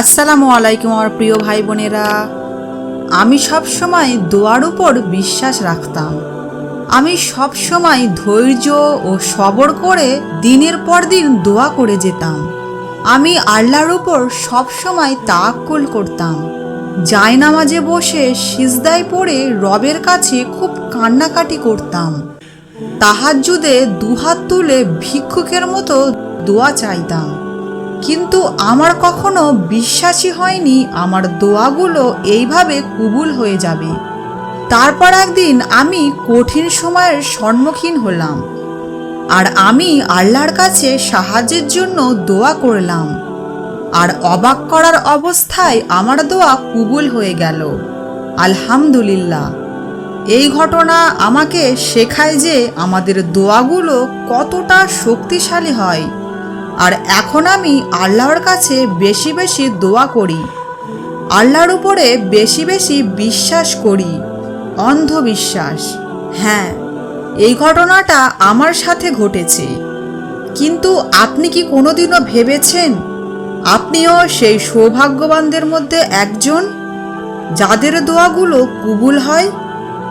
আসসালামু আলাইকুম আমার প্রিয় ভাই বোনেরা। আমি সব সময় দোয়ার উপর বিশ্বাস রাখতাম। আমি সব সময় ধৈর্য ও সবর করে দিনের পর দিন দোয়া করে যেতাম। আমি আল্লাহর উপর সব সময় তাওয়াক্কুল করতাম। জায়নামাজে বসে সিজদায় পড়ে রবের কাছে খুব কান্নাকাটি করতাম। তাহাজ্জুদে দুহাত তুলে ভিক্ষুকের মতো দোয়া চাইতাম। কিন্তু আমার কখনো বিশ্বাসই হয়নি আমার দোয়াগুলো এইভাবে কবুল হয়ে যাবে। তারপর একদিন আমি কঠিন সময়ের সম্মুখীন হলাম, আর আমি আল্লাহর কাছে সাহায্যের জন্য দোয়া করলাম, আর অবাক করার অবস্থায় আমার দোয়া কবুল হয়ে গেল। আলহামদুলিল্লাহ। এই ঘটনা আমাকে শেখায় যে আমাদের দোয়াগুলো কতটা শক্তিশালী হয়। আর এখন আমি আল্লাহর কাছে বেশি বেশি দোয়া করি, আল্লাহর উপরে বেশি বেশি বিশ্বাস করি। অন্ধবিশ্বাস, হ্যাঁ, এই ঘটনাটা আমার সাথে ঘটেছে। কিন্তু আপনি কি কোনোদিনও ভেবেছেন আপনিও সেই সৌভাগ্যবানদের মধ্যে একজন, যাদের দোয়াগুলো কবুল হয়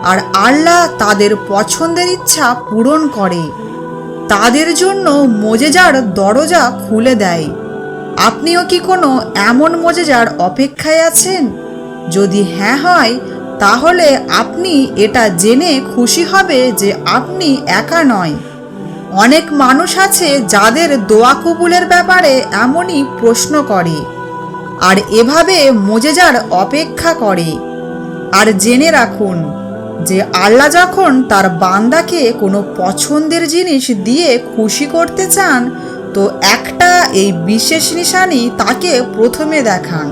আর আল্লাহ তাদের পছন্দের ইচ্ছা পূরণ করে, তাদের জন্য মোজেজার দরজা খুলে দেয়? আপনিও কি কোনো এমন মোজেজার অপেক্ষায় আছেন? যদি হ্যাঁ হয়, তাহলে আপনি এটা জেনে খুশি হবে যে আপনি একা নয়। অনেক মানুষ আছে যাদের দোয়া কবুলের ব্যাপারে এমনই প্রশ্ন করে আর এভাবে মোজেজার অপেক্ষা করে। আর জেনে রাখুন যে আল্লাহ যখন তার বান্দাকে কোনো পছন্দের জিনিস দিয়ে খুশি করতে চান, তো একটা এই বিশেষ নিশানি তাকে প্রথমে দেখান।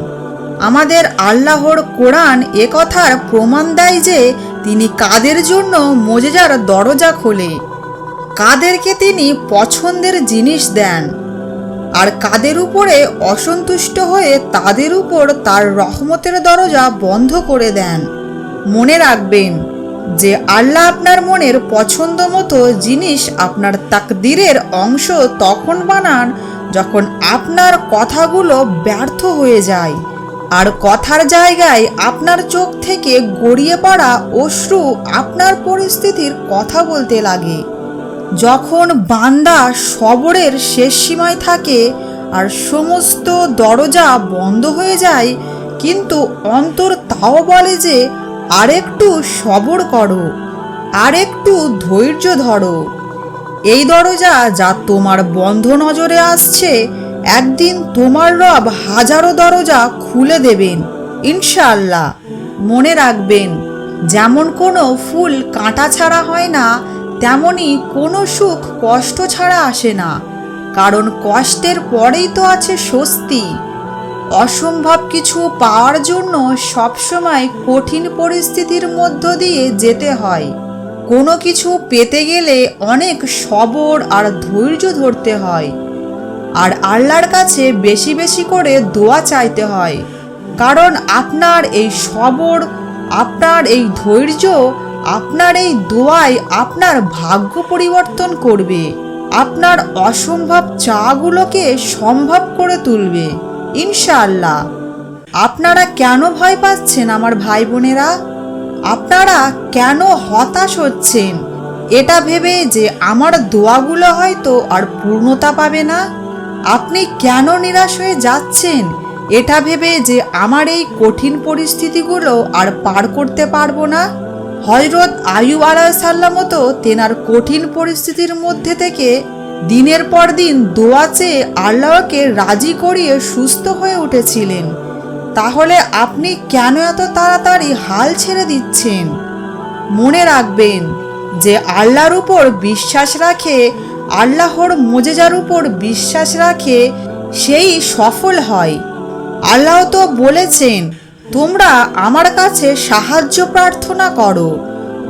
আমাদের আল্লাহর কোরআন একথার প্রমাণ দেয় যে তিনি কাদের জন্য মোজেজার দরজা খোলে, কাদেরকে তিনি পছন্দের জিনিস দেন, আর কাদের উপরে অসন্তুষ্ট হয়ে তাদের উপর তার রহমতের দরজা বন্ধ করে দেন। মনে রাখবেন যে আল্লাহ আপনার মনের পছন্দ মতো জিনিস আপনার তাকদীরের অংশ তখন বানান যখন আপনার কথাগুলো ব্যর্থ হয়ে যায়, আর কথার জায়গায় আপনার চোখ থেকে গড়িয়ে পড়া অশ্রু আপনার পরিস্থিতির কথা বলতে লাগে। যখন বান্দা সবরের শেষ সীমায় থাকে আর সমস্ত দরজা বন্ধ হয়ে যায়, কিন্তু অন্তর তাও বলে যে আরেকটু সবর করো, আরেকটু ধৈর্য ধরো, এই দরজা যা তোমার বন্ধ নজরে আসছে, একদিন তোমার রব হাজারো দরজা খুলে দেবেন ইনশাআল্লাহ। মনে রাখবেন, যেমন কোনো ফুল কাঁটা ছাড়া হয় না, তেমনি কোনো সুখ কষ্ট ছাড়া আসে না, কারণ কষ্টের পরেই তো আছে স্বস্তি। অসম্ভব কিছু পাওয়ার জন্য সবসময় কঠিন পরিস্থিতির মধ্য দিয়ে যেতে হয়। কোনো কিছু পেতে গেলে অনেক সবর আর ধৈর্য ধরতে হয়, আর আল্লাহর কাছে বেশি বেশি করে দোয়া চাইতে হয়। কারণ আপনার এই সবর, আপনার এই ধৈর্য, আপনার এই দোয়াই আপনার ভাগ্য পরিবর্তন করবে, আপনার অসম্ভব চাগুলোকে সম্ভব করে তুলবে ইনশাআল্লাহ। আপনারা কেন ভয় পাচ্ছেন আমার ভাই বোনেরা? আপনারা কেন হতাশ হচ্ছেন এটা ভেবে যে আমার দোয়াগুলো হয়তো আর পূর্ণতা পাবে না? আপনি কেন নিরাশ হয়ে যাচ্ছেন এটা ভেবে যে আমার এই কঠিন পরিস্থিতিগুলো আর পার করতে পারবো না? হযরত আইয়ুব আলাইহিস সালামও তো তেনার কঠিন পরিস্থিতির মধ্যে থেকে দিনের পর দিন দোয়া চেয়ে আল্লাহকে রাজি করিয়ে সুস্থ হয়ে উঠেছিলেন। তাহলে আপনি কেন এত তাড়াতাড়ি হাল ছেড়ে দিচ্ছেন? মনে রাখবেন যে আল্লাহর উপর বিশ্বাস রাখে, আল্লাহর মোজেজার উপর বিশ্বাস রাখে, সেই সফল হয়। আল্লাহ তো বলেছেন, তোমরা আমার কাছে সাহায্য প্রার্থনা করো,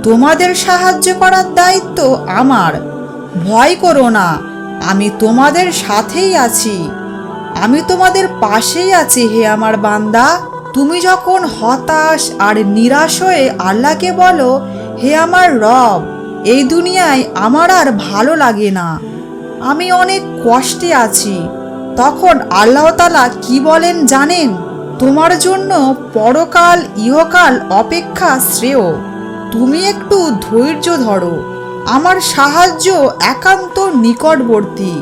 তোমাদের সাহায্য করার দায়িত্ব আমার। ভয় করো না, আমি তোমাদের সাথেই আছি, আমি তোমাদের পাশেই আছি। হে আমার বান্দা, তুমি যখন হতাশ আর নিরাশ হয়ে আল্লাহকে বলো, হে আমার রব, এই দুনিয়ায় আমার আর ভালো লাগে না, আমি অনেক কষ্টে আছি, তখন আল্লাহ তাআলা কি বলেন জানেন? তোমার জন্য পরকাল ইহকাল অপেক্ষা শ্রেয়, তুমি একটু ধৈর্য ধরো, আমার সাহায্য একান্ত নিকটবর্তী।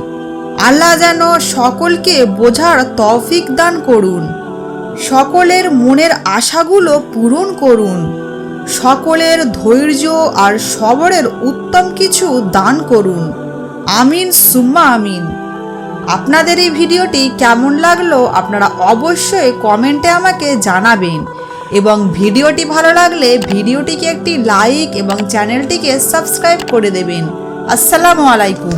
আল্লাহ যেন সকলকে বোঝার তৌফিক দান করুন, সকলের মনের আশাগুলো পূরণ করুন, সকলের ধৈর্য আর সবরের উত্তম কিছু দান করুন। আমিন সুম্মা আমিন। আপনাদের এই ভিডিওটি কেমন লাগলো আপনারা অবশ্যই কমেন্টে আমাকে জানাবেন, এবং ভিডিওটি ভালো লাগলে ভিডিওটিকে একটি লাইক এবং চ্যানেলটিকে সাবস্ক্রাইব করে দেবেন। আসসালামু আলাইকুম।